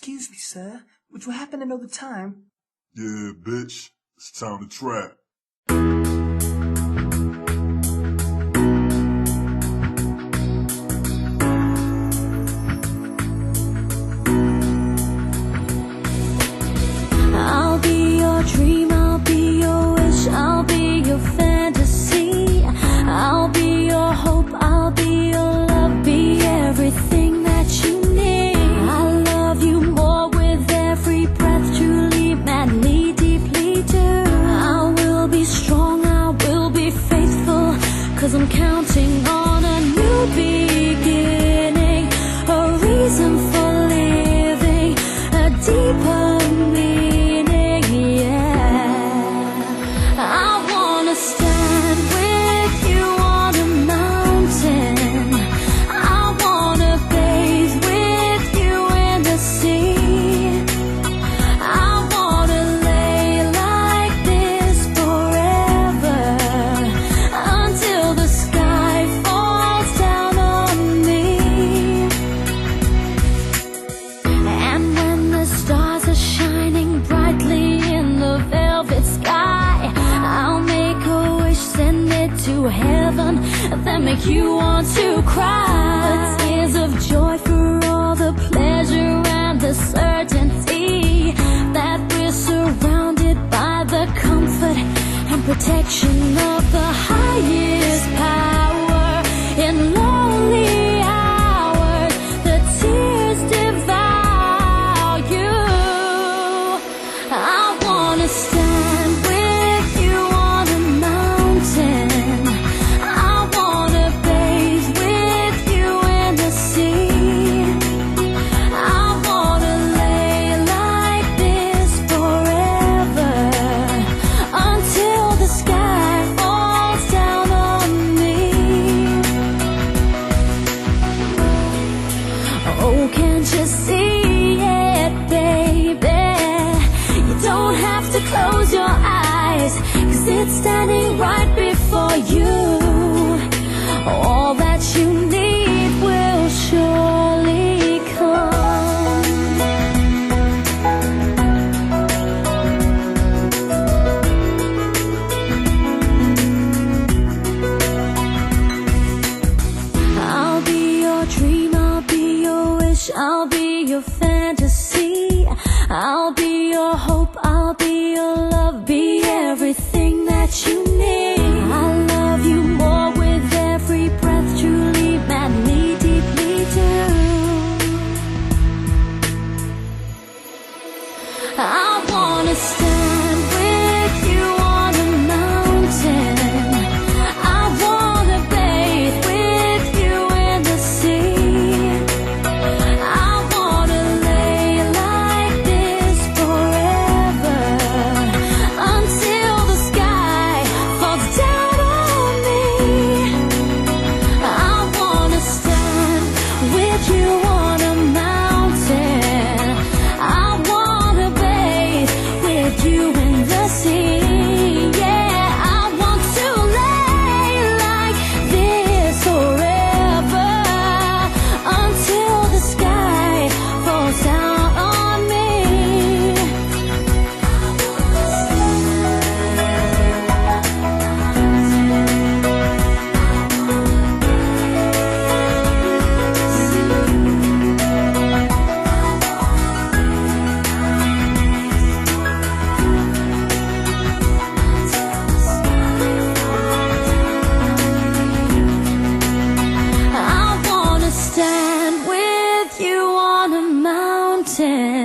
Excuse me, sir. Would you happen to know the time? Yeah, bitch. It's time to trap. I'll be your dream, I'll be your wish, I'll be your fantasy. I'll be your hope, I'll be your love, be everything that you need. I love you more with every breath, truly, madly, deeply do. I will be strong, I will be faithful, 'cause I'm counting on a new beginning, a reason for living, a deeper meaning, yeah. I wanna stand with you on a mountain, I wanna bathe with you in the sea, I wanna lay like this forever, until the sky falls down on me. And when the stars are shining brightly in the velvet sky, I'll make a wish, send it to heaven, then make you want to cry. Tears of joy for all the pleasure and the certainty that we're surrounded by the comfort and protection of the highest power. In lonely hours, the tears devour you. I wanna stand with you on a mountain, I wanna bathe with you in the sea, I wanna lay like this forever, until the sky falls down on me. Oh, can't you see it, baby? You don't have to close your eyes, 'cause it's standing right before you. All that you need will surely come. I'll be your dream, I'll be your wish, I'll be your fantasy. I'll be your hope, I'll be your love, be everything that you need. I love you more with every breath, truly, madly, deeply do. I wanna stand with you on a mountain, I wanna bathe with you in the sea, I wanna lay like this forever, until the sky falls down on me. I wanna stand with you on a mountain, I wanna bathe with you in the sea, yeah. I want to lay like this forever, until the sky falls down on me. I wanna stand with you on a mountain,